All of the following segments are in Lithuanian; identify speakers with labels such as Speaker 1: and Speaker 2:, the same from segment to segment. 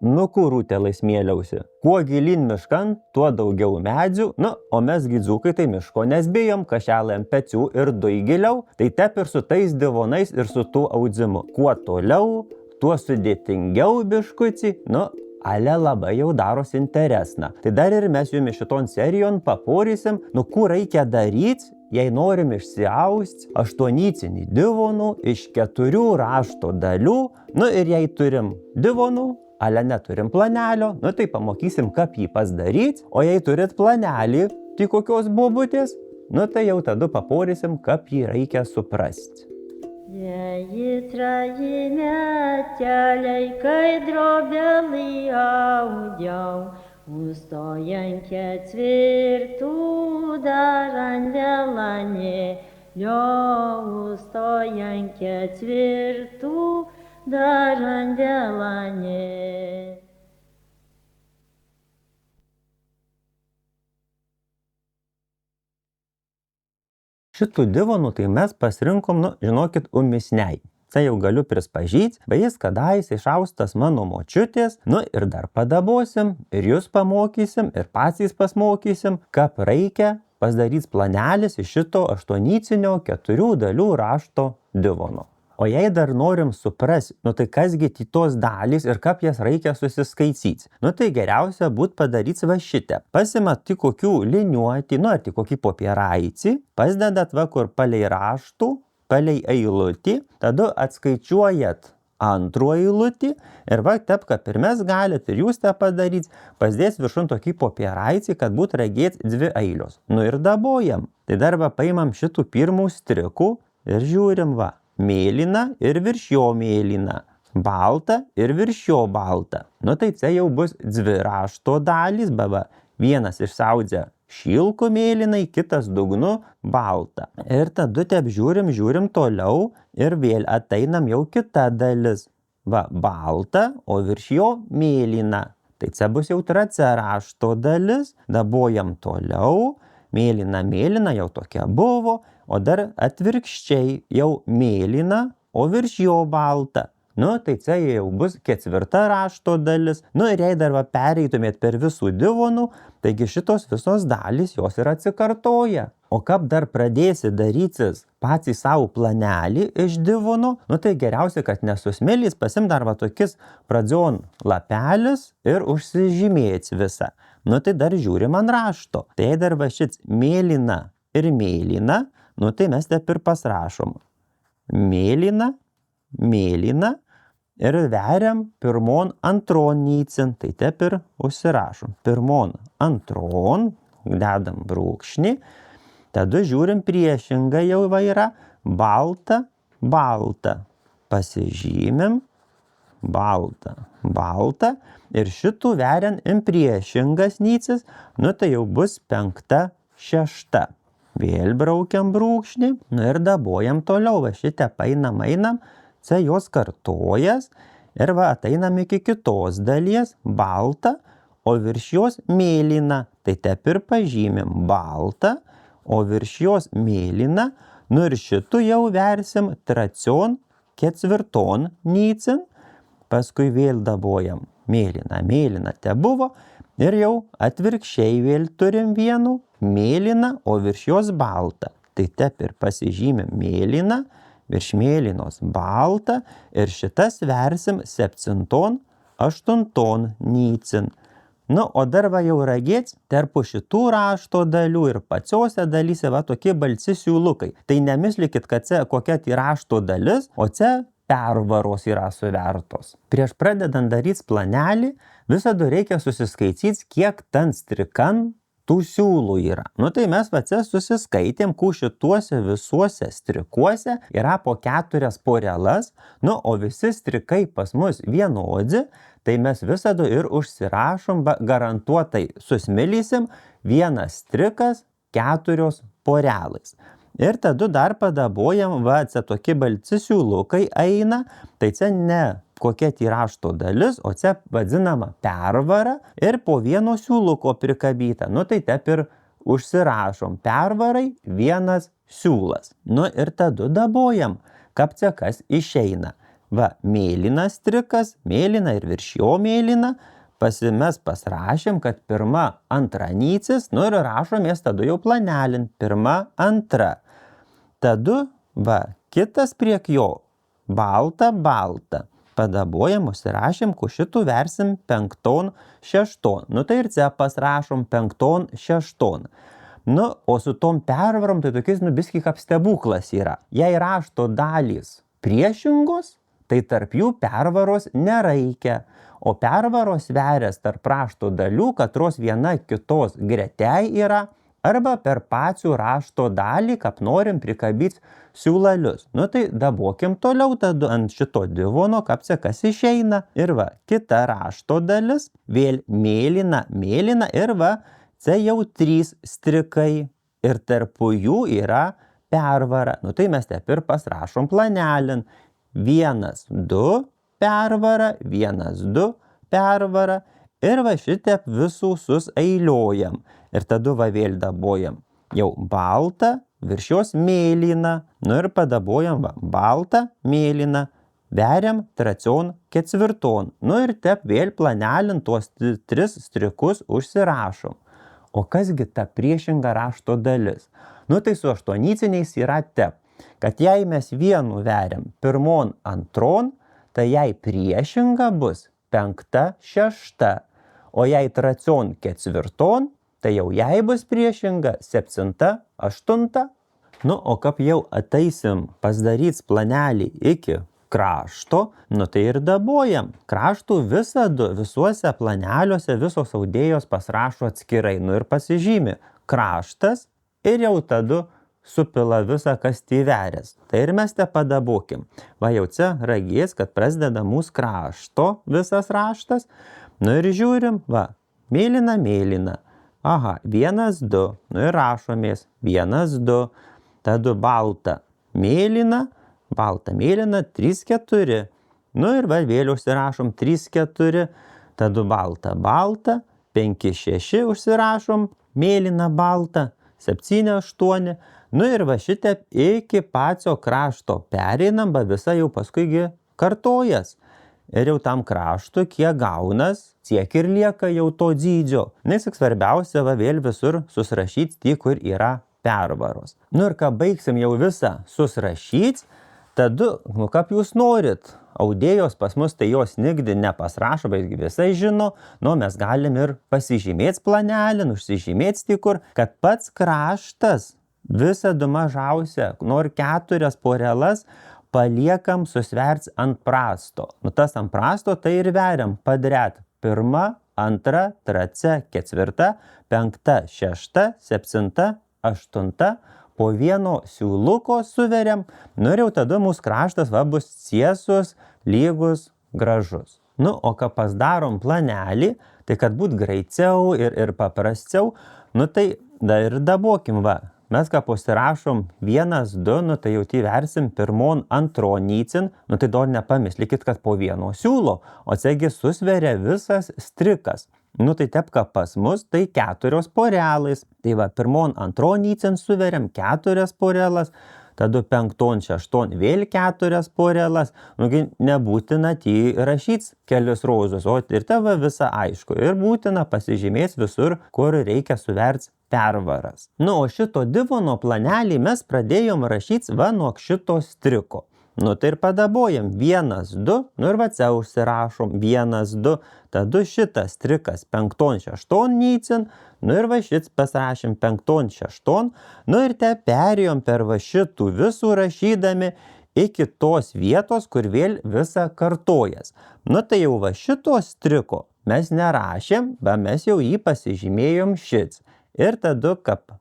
Speaker 1: Nu kurūtelai smėliausi. Kuo gilyn miškan, tuo daugiau medžių, o mes gydzūkai tai miško nesbijom, kašelai ant pečių ir dui giliau, tai tep ir su tais divonais ir su tuo audzimu. Kuo toliau, tuo sudėtingiau biškuci, ale labai jau daros interesna. Tai dar ir mes jums šiton serijon paporysim, kur reikia daryti, jei norim išsiaust 8 divonų iš 4 rašto dalių, ir jei turim divonų, ale neturim planelio, tai pamokysim, kaip jį pasidaryt, o jei turit planelį, tai kokios bobutės, tai jau tada paporysim, kaip jį reikia suprasti.
Speaker 2: Jei trajime keliai, kai drobelį audiau, užstojant ketvirtų dar andelanėlio, užstojant ketvirtų dar andelanėlio.
Speaker 1: Šitų divonų tai mes pasirinkom, žinokit, umisniai. Tai jau galiu prispažyti, bet jis kadais išaustas mano močiutės, ir dar padabosim, ir jūs pamokysim, ir patys pasmokysim, kaip reikia pasidaryti planelis iš šito 8 4 dalių rašto divono. O jei dar norim suprasti, tai kasgi tos dalys ir kaip jas reikia susiskaityti, tai geriausia būt padaryti va šitą. Pasimat tik kokių liniuotį, ar tik kokį popieraitį, pasidedat kur palei raštų, palei eilutį, tada atskaičiuojat antrų eilutį ir taip, kaip ir mes galit, ir jūs tą padaryti, pasidės viršun tokį popieraitį, kad būt regėt 2 eilios. Ir dabojam. Tai dar paimam šitų pirmų strikų ir žiūrim mėlyna ir virš jo mėlyna, balta ir virš jo balta. Tai čia jau bus 2 rašto dalys, vienas išsaudžia šilku mėlynai, kitas dugnu balta. Ir tada taip žiūrim toliau ir vėl ateinam jau kita dalis. Balta, o virš jo mėlyna. Tai čia bus jau 3 rašto dalis, dabojam toliau, mėlyna jau tokia buvo, o dar atvirkščiai jau mėlyna, o virš jo balta. Tai čia jau bus 4 rašto dalis. Ir jei dar pereitumėt per visų divonų, taigi šitos visos dalys jos ir atsikartoja. O kaip dar pradėsi darytis patys savo planelį iš divono, tai geriausia, kad nesusmėlys, pasim dar tokis pradžion lapelis ir užsižymėti visą. Tai dar žiūrim ant rašto. Tai jei dar šits mėlyna ir mėlyna, tai mes taip ir pasrašom. Mėlyna, mėlyna ir veriam pirmon antron nycin. Tai taip ir užsirašom. Pirmon antron, dedam brūkšnį, tada žiūrim priešingai jau yra balta, balta. Pasižymim, balta, balta. Ir šitų veriam priešingas nycis, tai jau bus 5, 6. Vėl braukiam brūkšnį, ir dabojam toliau, šitą painam, čia jos kartojas, ir ateinam iki kitos dalies, balta, o virš jos mėlyna. Tai taip ir pažymim balta, o virš jos mėlyna, ir šitų jau versim 3, 4 nycin, paskui vėl dabojam mėlyna, mėlyna te buvo, ir jau atvirkščiai vėl turim vienų, mėlyna, o virš jos balta. Tai taip ir pasižymim mėlyna, virš mėlynos balta, ir šitas versim 7, 8 nycin. O dar jau ragėts, tarp šitų rašto dalių ir pačiose dalyse tokie balsi siūlukai. Tai nemislikit, kad čia kokia tai rašto dalis, o čia pervaros yra suvertos. Prieš pradedant daryti planelį, visada reikia susiskaityti, kiek ten strikan tų siūlų yra. Tai mes čia susiskaitėm, šituose visuose strikuose yra po 4 porelas, o visi strikai pas mus vienodi, tai mes visada ir užsirašom, garantuotai susmėlysim 1 strikas 4 porelais. Ir tada dar padabojam, čia tokie balci siūlukai eina, tai čia ne kokia tai rašto dalis, o čia vadinama pervara ir po vieno siūluko prikabyta. Tai taip ir užsirašom pervarai 1 siūlas. Ir tada dabojam, kaip čia kas išeina. va, mėlynas strikas, mėlyna ir virš jo mėlyna. Mes pasirašėm, kad pirma, antra nycis, nu ir rašomės tada jau planelin. Pirma, antra. Tada, va, kitas priek jo. Balta, balta. Padabojam, užsirašėm, ku šitų versim 5, 6. Nu tai ir čia pasirašom 5, 6. Nu, o su tom pervarom tai tokiais, nu, biskį kaip stebuklas yra. Jei rašto dalys priešingos, tai tarp jų pervaros nereikia. O pervaros verias tarp rašto dalių, katros viena kitos gretei yra, arba per pačių rašto dalį, kaip norim prikabyti siūlalius. Nu tai dabokim toliau tada ant šito divono, kaip kas išeina. Ir va, kita rašto dalis, vėl mėlyna, mėlyna ir va, čia jau 3 strikai. Ir tarp jų yra pervara. Nu tai mes taip ir pasirašom planelin. 1, 2 pervara, 1, 2 pervara. Ir va šitaip visus eiliuojam. Ir tada va vėl dabojam. Jau balta, virš jos mėlyna. Nu ir padabojam va, balta, mėlyna. Veriam 3, 4. Nu ir taip vėl planelin tuos 3 strikus užsirašom. O kasgi ta priešinga rašto dalis? Nu tai su aštuonyciniais yra taip, kad jei mes vienu veriam 1, 2, tai jei priešinga bus 5, 6. O jei 3, 4, tai jau jei bus priešinga 7, 8. Nu, o kaip jau ateisim pasidaryt planelį iki krašto, nu tai ir dabojam. Kraštų visuose planeliuose visos audėjos pasirašo atskirai, nu ir pasižymi kraštas ir jau tada supila visą, kas tyverės. Tai ir mes te padabokim. Va jau čia ragės, kad prasideda mūsų krašto visas raštas. Nu ir žiūrim, va, mėlyna, mėlyna. Aha, 1, 2. Nu ir rašomės. 1, 2. Tada balta, mėlyna. Balta, mėlyna, 3, 4. Nu ir va vėl užsirašom 3, 4. Tada balta, balta. 5, 6 užsirašom. Mėlyna, balta. 7, 8. Nu ir va šitaip iki pačio krašto pereinam, va visa jau paskuigi kartojas. Ir jau tam kraštu, kiek gaunas, tiek ir lieka jau to dydžio. Nes tik svarbiausia va vėl visur susirašyti tie, kur yra pervaros. Nu ir ką baigsim jau visą susirašyti, tada, nu kaip jūs norit, audėjos pas mus tai jos nigdi nepasrašo, bet visai žino, nu mes galim ir pasižymėti planelin, užsižymėti tikur, kad pats kraštas visada mažiausia, nori 4 porelas, paliekam susverts ant prasto. Nu tas ant prasto tai ir veriam padret 1, 2, 3, 4, 5, 6, 7, 8, po vieno siūluko suveriam, nu ir jau tada mūsų kraštas va bus tiesus, lygus, gražus. Nu, o ką pasidarom planelį, tai kad būt greičiau ir paprasčiau, nu tai da ir dabokim va. Mes ką pasirašom 1, 2, nu tai jau versim 1, 2 nycin, nu tai dar nepamislikit, kad po vieno siūlo, o čiagi susveria visas strikas. Nu tai taip, kad pas mus tai 4 porelais. Tai va, 1, 2 nycin suveriam 4 porelas, tada 5, 6 vėl 4 porelas. Nugi nebūtina tį rašyti kelius rozus, o ir tava visa aišku. Ir būtina pasižymėti visur, kur reikia suverti pervaras. Nu, o šito divono planelį mes pradėjom rašyti va nuo šito striko. Nu, tai ir padabojam 1, 2, nu ir va čia užsirašom 1, 2, tada šitas strikas 5, 6 nycin, nu ir va šits pasirašėm 5, 6, nu ir te perėjom per va šitų visų rašydami iki tos vietos, kur vėl visa kartojas. Nu, tai jau va šito striko mes nerašėm, bet mes jau jį pasižymėjom šits. Ir tada, kaip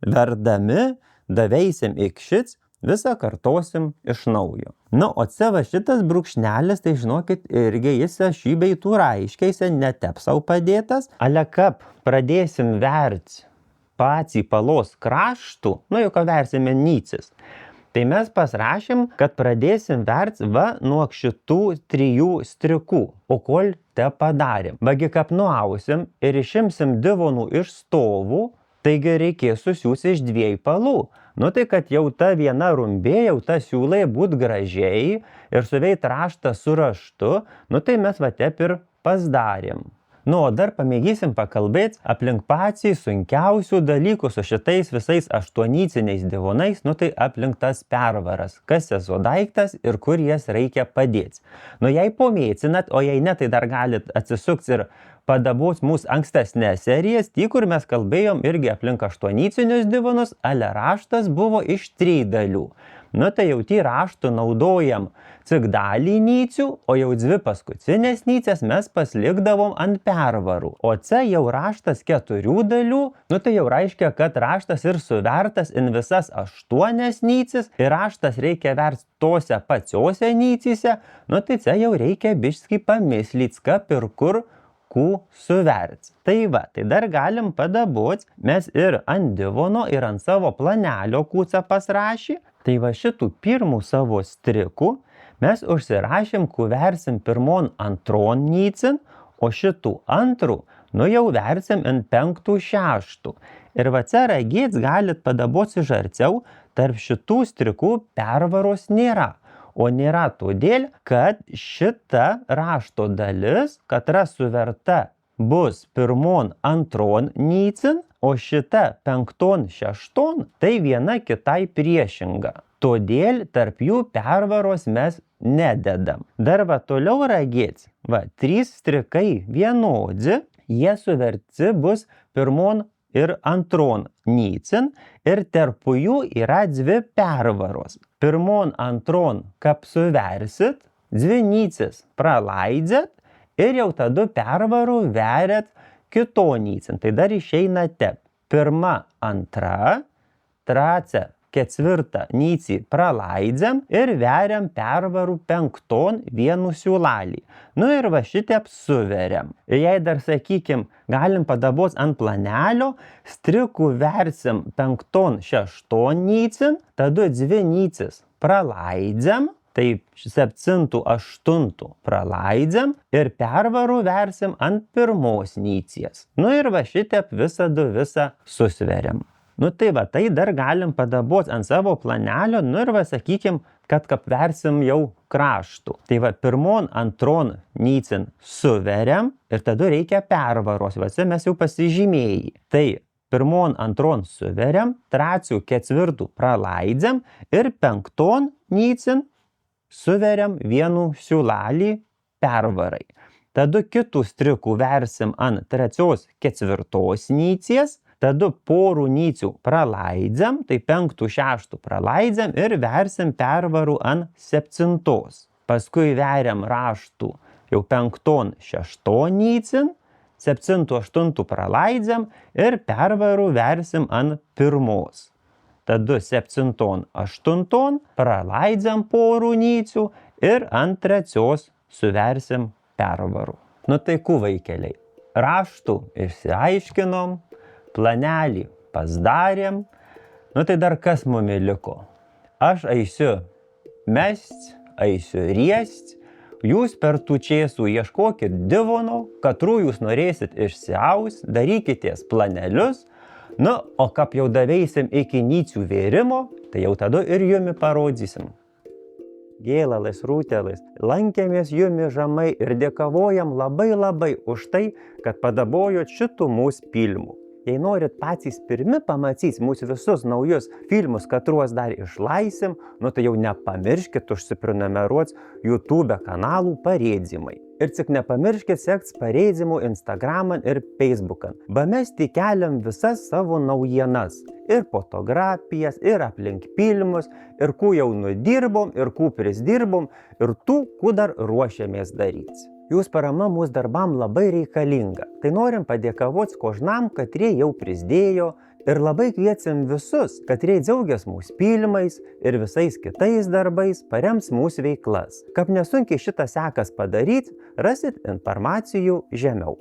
Speaker 1: verdami, daveisim iki šits, visą kartosim iš naujo. Nu, o čia va šitas brūkšnelis, tai žinokit, irgi jis šį bei tų raiškiais netep sau padėtas. Ale kaip pradėsim verti patį palos kraštų, nu jau ką versime nycis, tai mes pasirašėm, kad pradėsim verti va nuo šitų 3 strikų. O kol te padarėm. Vagi kaip nuausim ir išimsim divonų iš stovų, taigi reikės susiūsti iš 2 palų. Nu tai kad jau ta viena rumbė, jau ta siūlai būt gražiai ir suveit raštą su raštu, nu tai mes va tep ir pasdarėm. Nu, o dar pamėgysim pakalbėti aplink patį sunkiausių dalykų su šitais visais aštuoniciniais divonais, nu tai aplink tas pervaras, kas esu daiktas ir kur jas reikia padėti. Nu, jei pomėcinat, o jei ne, tai dar galit atsisukti ir padabos mūsų ankstesnės serijas, tie, kur mes kalbėjom irgi aplink aštuonicinius divonus, ale raštas buvo iš 3 dalių. Nu, tai jau tie raštų naudojam tik dalį nycių, o jau 2 paskutinės nycės mes paslikdavom ant pervarų. O čia jau raštas 4 dalių, nu tai jau reiškia, kad raštas ir suvertas in visas 8 nycis, ir raštas reikia versti tose pačiose nycyse, nu tai čia jau reikia biškį pamislyt, kaip ir kur suverts. Tai va, tai dar galim padabot, mes ir ant divono, ir ant savo planelio kūca pasrašy. Tai va šitų pirmų savo strikų mes užsirašėm, versim pirmon antron nycin, o šitų antrų, nu jau versim ant 5, 6. Ir va čia ragėts galit padabot žarciau, tarp šitų strikų pervaros nėra. O nėra todėl, kad šita rašto dalis, katra suverta, bus pirmon antron nycin, o šita 5, 6, tai viena kitai priešinga. Todėl tarp jų pervaros mes nededam. Dar va toliau ragėts, va 3 strikai vienodi, jie suverti bus pirmon ir antron nycin, ir tarp jų yra 2 pervaros. Pirmon antron, kap suversit, 2 nycis praleidžiat ir jau tada pervarų veriat kito nycin. Tai dar išeina tep. 1, 2, 3, 4 nycį praleidžiam ir veriam pervarų 5 vienu siūlalį. Nu ir va šitep suveriam. Ir jei dar, sakykim, galim padabos ant planelio, strikų versim 5, 6 nycin, tada 2 nycis praleidžiam, tai 7, 8 praleidžiam ir pervarų versim ant 1 nycies. Nu ir va šitep visą susveriam. Nu tai va, tai dar galim padabot ant savo planelio, nu ir va sakykim, kad versim jau kraštų. Tai va, 1, 2 nycin suveriam ir tada reikia pervaros, va čia mes jau pasižymėjai. Tai 1, 2 suveriam, 3, 4 praleidžiam ir 5 nycin suveriam vienu siūlalį pervarai. Tada kitų strikų versim ant 3, 4 nycies, tada porų nycių praleidžiam, tai 5, 6 praleidžiam ir versim pervarų ant 7. Paskui veriam raštų jau 5, 6 nycin, 7, 8 praleidžiam ir pervarų versim ant 1. Tada 7, 8 praleidžiam porų nycių ir ant 3 suversim pervarų. Nu tai vaikeliai, raštų išsiaiškinom, planelį pasdarėm, nu tai dar kas mumi liko? Aš eisiu mest, eisiu riest, jūs per tų čėsų ieškokit divono, katrų jūs norėsit išsiaus, darykitės planelius, nu, o kap jau daveisim iki nycių vėrimo, tai jau tada ir jumi parodzysim. Gėlalais, rūtelais, lankėmės jumi žamai ir dėkavojam labai už tai, kad padabojot šitų mūsų filmų. Jei norit patys pirmi pamatyti mūsų visus naujus filmus, katruos dar išlaisim, nu tai jau nepamirškit užsiprenumeruot YouTube kanalų Pareidzimai. Ir tik nepamirškit sekti Pareidzimų Instagraman ir Facebookan. Mes tik keliam visas savo naujienas. Ir fotografijas, ir aplink filmus, ir kų jau nudirbom, ir kų prisdirbom, ir tų, kų dar ruošiamės daryti. Jūs parama mūsų darbam labai reikalinga. Tai norim padėkavot kožnam, katrie jau prisdėjo, ir labai kviečiam visus, katrie džiaugias mūsų filmais ir visais kitais darbais, parems mūsų veiklas. Kap nesunkiai šitą sekas padaryti, rasit informacijų žemiau.